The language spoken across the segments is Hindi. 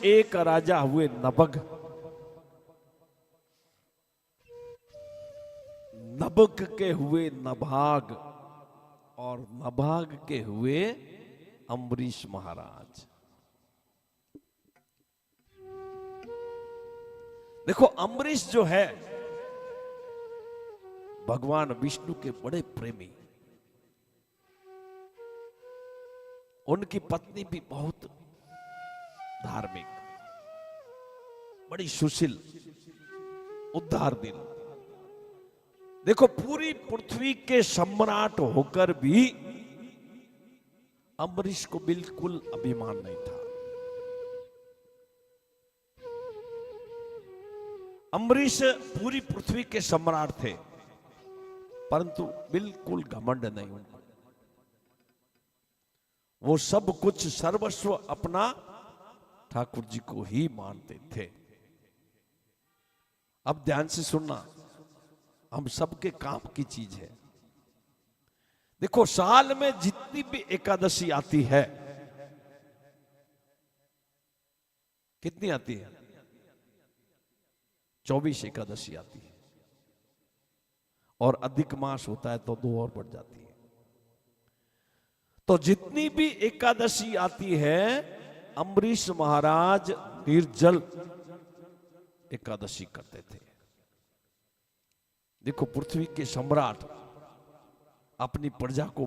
एक राजा हुए नभग, नभग के हुए नभाग और नभाग के हुए अम्बरीश महाराज। देखो अम्बरीश जो है भगवान विष्णु के बड़े प्रेमी, उनकी पत्नी भी बहुत धार्मिक, बड़ी सुशील, उद्धार दिल। देखो पूरी पृथ्वी के सम्राट होकर भी अम्बरीश को बिल्कुल अभिमान नहीं था। अम्बरीश पूरी पृथ्वी के सम्राट थे, परंतु बिल्कुल घमंड नहीं उनको। वो सब कुछ सर्वस्व अपना ठाकुर जी को ही मानते थे। अब ध्यान से सुनना, हम सबके काम की चीज है। देखो साल में जितनी भी एकादशी आती है, कितनी आती है? 24 एकादशी आती है, और अधिक मास होता है तो 2 और बढ़ जाती है। तो जितनी भी एकादशी आती है, अम्बरीश महाराज निर्जल एकादशी करते थे। देखो पृथ्वी के सम्राट अपनी प्रजा को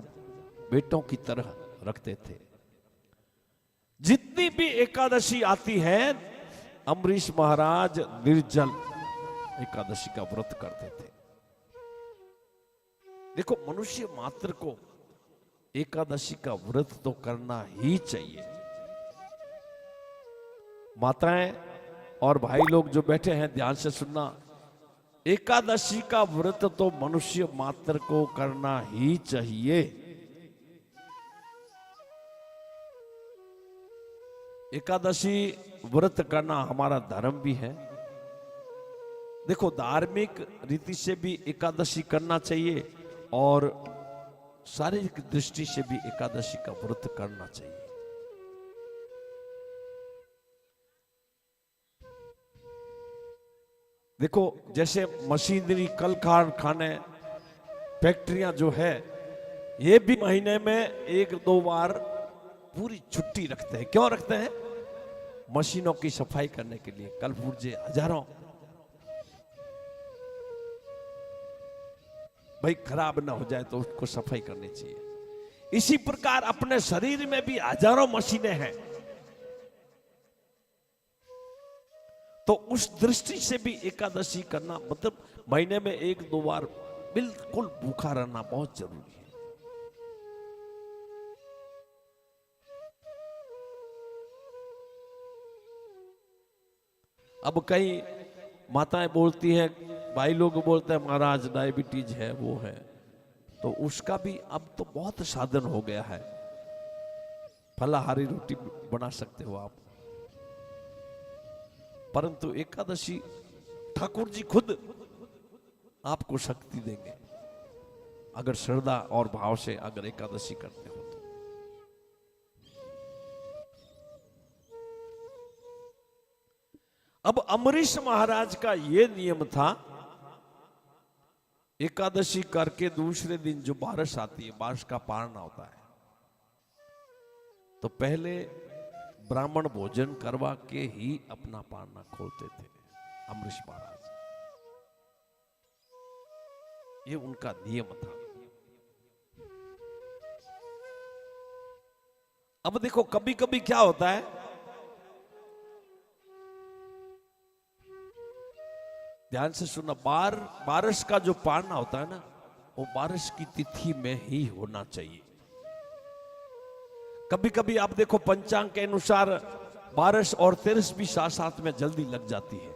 बेटों की तरह रखते थे। जितनी भी एकादशी आती है, अम्बरीश महाराज निर्जल एकादशी का व्रत करते थे। देखो मनुष्य मात्र को एकादशी का व्रत तो करना ही चाहिए। माताएं और भाई लोग जो बैठे हैं ध्यान से सुनना, एकादशी का व्रत तो मनुष्य मात्र को करना ही चाहिए। एकादशी व्रत करना हमारा धर्म भी है। देखो धार्मिक रीति से भी एकादशी करना चाहिए और शारीरिक दृष्टि से भी एकादशी का व्रत करना चाहिए। देखो जैसे मशीनरी, कल कारखाने, फैक्ट्रियां जो है, ये भी महीने में 1-2 बार पूरी छुट्टी रखते हैं। क्यों रखते हैं? मशीनों की सफाई करने के लिए। कल पुर्जे हजारों भाई खराब ना हो जाए तो उसको सफाई करनी चाहिए। इसी प्रकार अपने शरीर में भी हजारों मशीनें हैं, तो उस दृष्टि से भी एकादशी करना मतलब महीने में 1-2 बार बिल्कुल भूखा रहना बहुत जरूरी है। अब कई माताएं बोलती हैं, भाई लोग बोलते हैं महाराज डायबिटीज है, वो है, तो उसका भी अब तो बहुत साधन हो गया है। फलाहारी रोटी बना सकते हो आप, परंतु एकादशी ठाकुर जी खुद आपको शक्ति देंगे अगर श्रद्धा और भाव से अगर एकादशी करते हो तो। अब अम्बरीश महाराज का यह नियम था, एकादशी करके दूसरे दिन जो बारिश आती है, बारिश का पारना होता है, तो पहले ब्राह्मण भोजन करवा के ही अपना पारना खोलते थे अम्बरीश महाराज। ये उनका नियम था। अब देखो कभी कभी क्या होता है, ध्यान से सुनना, बारिश का जो पारना होता है ना, वो बारिश की तिथि में ही होना चाहिए। कभी कभी आप देखो पंचांग के अनुसार बारिश और तेरस भी साथ साथ में जल्दी लग जाती है,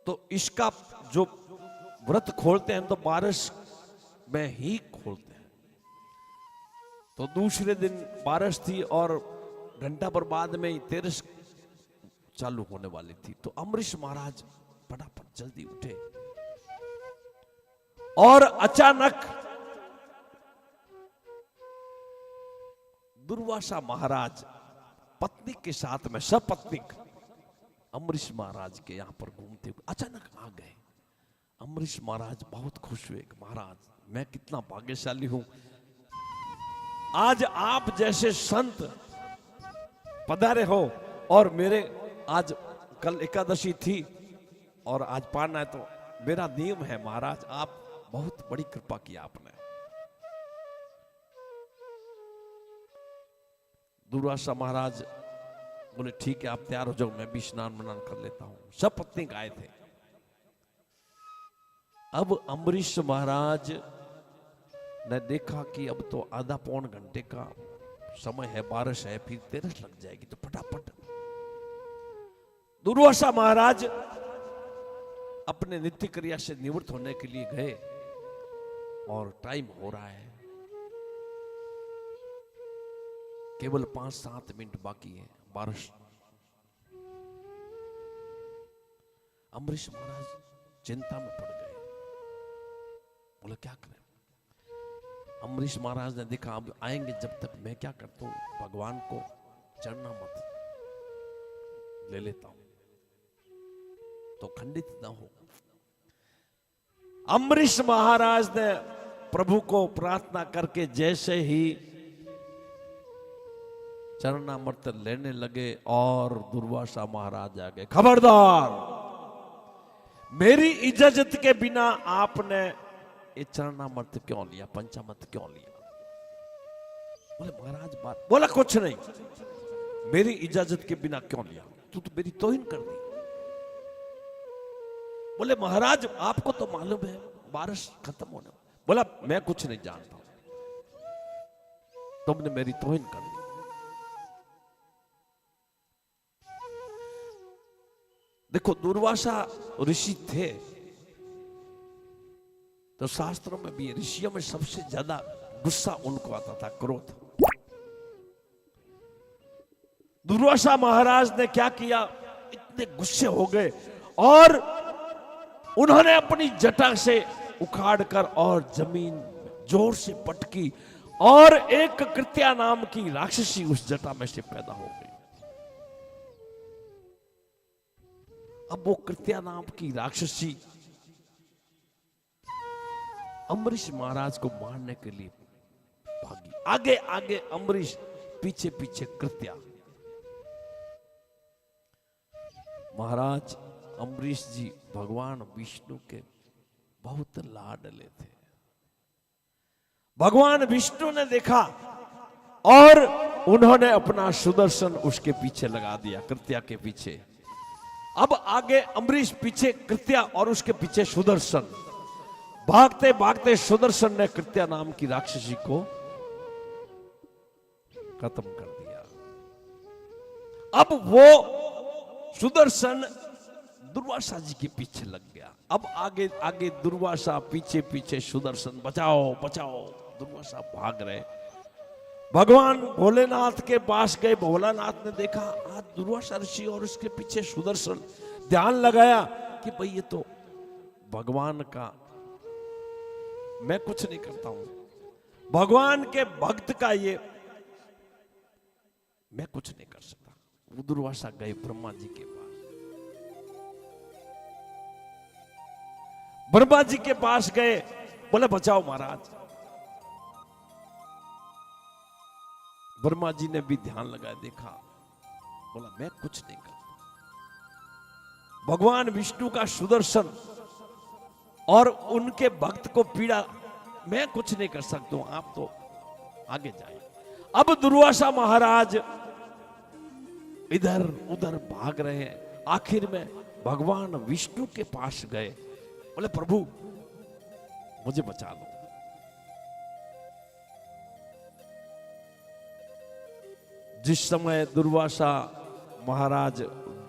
तो इसका जो व्रत खोलते हैं तो बारिश में ही खोलते हैं। तो दूसरे दिन बारिश थी और घंटा भर बाद में ही तेरस चालू होने वाली थी, तो अम्बरीश महाराज फटाफट जल्दी उठे और अचानक दुर्वासा महाराज पत्नी के साथ में सपत्नीक अम्बरीश महाराज के यहां पर घूमते हुए अचानक आ गए। अम्बरीश महाराज बहुत खुश हुए, महाराज मैं कितना भाग्यशाली हूं, आज आप जैसे संत पधारे हो और मेरे आज कल एकादशी थी और आज पाना है तो मेरा नियम है महाराज, आप बहुत बड़ी कृपा की आपने। दुर्वासा महाराज बोले ठीक है आप तैयार हो जाओ, मैं भी स्नान वनान कर लेता हूं। सब पत्नी आए थे। अब अम्बरीश महाराज ने देखा कि अब तो आधा पौन घंटे का समय है, बारिश है, फिर तेरस लग जाएगी, तो फटाफट दुर्वासा महाराज अपने नित्य क्रिया से निवृत्त होने के लिए गए और टाइम हो रहा है, केवल 5-7 मिनट बाकी है, बारिश। अम्बरीश महाराज चिंता में पड़ गए, बोले क्या करें। अम्बरीश महाराज ने देखा अब आएंगे जब तक मैं क्या करता हूं, भगवान को चढ़ना मत ले लेता हूं तो खंडित ना हो। अम्बरीश महाराज ने प्रभु को प्रार्थना करके जैसे ही चरणामृत लेने लगे और दुर्वासा महाराज आ गए, खबरदार मेरी इजाजत के बिना आपने ये चरणामृत क्यों लिया, पंचामृत क्यों लिया। बोले महाराज बात, बोला कुछ नहीं, मेरी इजाजत के बिना क्यों लिया, तू तो मेरी तौहीन कर दी। बोले महाराज आपको तो मालूम है बारिश खत्म होने, बोला मैं कुछ नहीं जानता, तुमने मेरी तौहीन कर दी। देखो दुर्वासा ऋषि थे तो शास्त्रों में भी ऋषियों में सबसे ज्यादा गुस्सा उनको आता था, क्रोध। दुर्वासा महाराज ने क्या किया, इतने गुस्से हो गए और उन्होंने अपनी जटा से उखाड़कर और जमीन जोर से पटकी और एक कृत्या नाम की राक्षसी उस जटा में से पैदा हो गई। अब वो कृत्या नाम की राक्षसी अम्बरीश महाराज को मारने के लिए भागी, आगे आगे अम्बरीश, पीछे पीछे कृत्या। महाराज अम्बरीश जी भगवान विष्णु के बहुत लाडले थे। भगवान विष्णु ने देखा और उन्होंने अपना सुदर्शन उसके पीछे लगा दिया, कृत्या के पीछे। अब आगे अम्बरीश, पीछे कृत्या और उसके पीछे सुदर्शन। भागते भागते सुदर्शन ने कृत्या नाम की राक्षसी को खत्म कर दिया। अब वो सुदर्शन दुर्वासा जी के पीछे लग गया। अब आगे आगे दुर्वासा, पीछे पीछे सुदर्शन, बचाओ बचाओ। दुर्वासा भाग रहे। भगवान भोलेनाथ के पास गए। भोलानाथ ने देखा आज दुर्वासा ऋषि और उसके पीछे सुदर्शन। ध्यान लगाया कि भाई ये तो भगवान का, मैं कुछ नहीं करता हूं, भगवान के भक्त का ये, मैं कुछ नहीं कर सकता। वो दुर्वासा गए ब्रह्मा जी के पास। ब्रह्मा जी के पास गए, बोले बचाओ महाराज। ब्रह्मा जी ने भी ध्यान लगाया, देखा, बोला मैं कुछ नहीं करता। भगवान विष्णु का सुदर्शन और उनके भक्त को पीड़ा, मैं कुछ नहीं कर सकता हूं, आप तो आगे जाए। अब दुर्वासा महाराज इधर उधर भाग रहे हैं। आखिर में भगवान विष्णु के पास गए। बोले प्रभु मुझे बचा लो। जिस समय दुर्वासा महाराज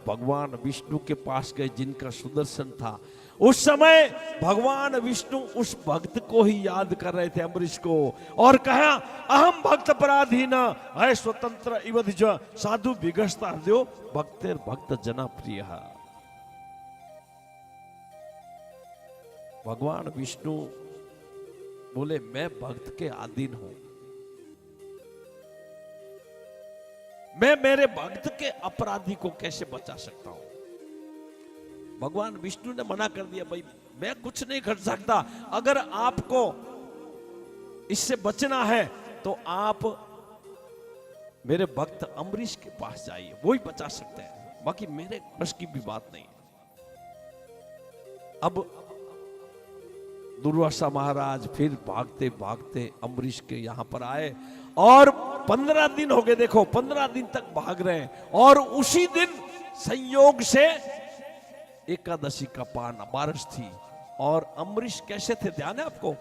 भगवान विष्णु के पास गए, जिनका सुदर्शन था, उस समय भगवान विष्णु उस भक्त को ही याद कर रहे थे, अम्बरीश को, और कहा अहम भक्त पराधीन है स्वतंत्र इव द्विज साधु विगस्ता हृदयो भक्तेर भक्त जना प्रिय। भगवान विष्णु बोले मैं भक्त के अधीन हूं, मैं मेरे भक्त के अपराधी को कैसे बचा सकता हूं? भगवान विष्णु ने मना कर दिया, भाई मैं कुछ नहीं कर सकता। अगर आपको इससे बचना है तो आप मेरे भक्त अम्बरीश के पास जाइए, वो ही बचा सकते हैं, बाकी मेरे बस की भी बात नहीं। अब दुर्वासा महाराज फिर भागते भागते अम्बरीश के यहां पर आए और 15 दिन हो गए, देखो 15 दिन तक भाग रहे हैं। और उसी दिन संयोग से एकादशी का पान बारिश थी। और अम्बरीश कैसे थे ध्यान है आपको?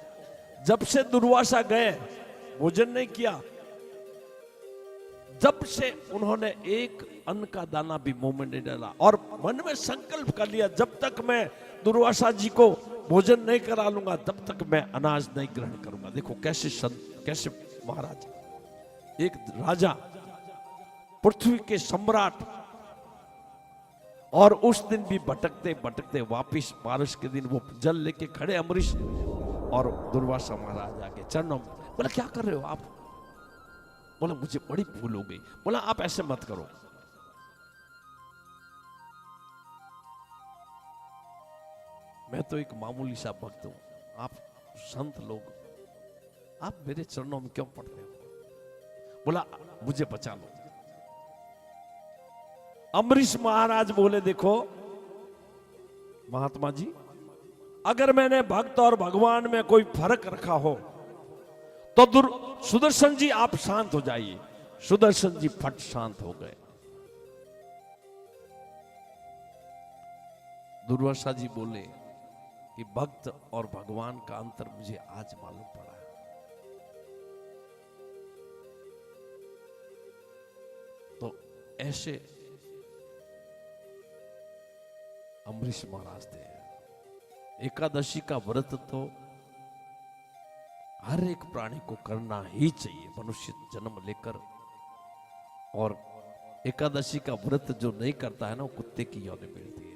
जब से दुर्वासा गए भोजन नहीं किया, जब से उन्होंने एक अन्न का दाना भी मुंह में नहीं डाला और मन में संकल्प कर लिया, जब तक मैं दुर्वासा जी को भोजन नहीं करा लूंगा तब तक मैं अनाज नहीं ग्रहण करूंगा। देखो कैसे संत, कैसे महाराज, एक राजा, पृथ्वी के सम्राट, और उस दिन भी भटकते भटकते वापिस बारिश के दिन वो जल लेके खड़े अम्बरीश, और दुर्वासा महाराज आगे चरणों में बोला क्या कर रहे हो आप? बोला मुझे बड़ी भूल हो गई। बोला आप ऐसे मत करो, मैं तो एक मामूली सा भक्त हूं, आप संत लोग, आप मेरे चरणों में क्यों पड़ते हो? बोला मुझे बचा लो। अम्बरीश महाराज बोले देखो महात्मा जी, अगर मैंने भक्त और भगवान में कोई फर्क रखा हो तो सुदर्शन जी आप शांत हो जाइए। सुदर्शन जी फट शांत हो गए। दुर्वासा जी बोले कि भक्त और भगवान का अंतर मुझे आज मालूम पड़ा है। तो ऐसे अम्बरीश महाराज थे। एकादशी का व्रत तो हर एक प्राणी को करना ही चाहिए, मनुष्य जन्म लेकर। और एकादशी का व्रत जो नहीं करता है ना, वो कुत्ते की योनि मिलती है।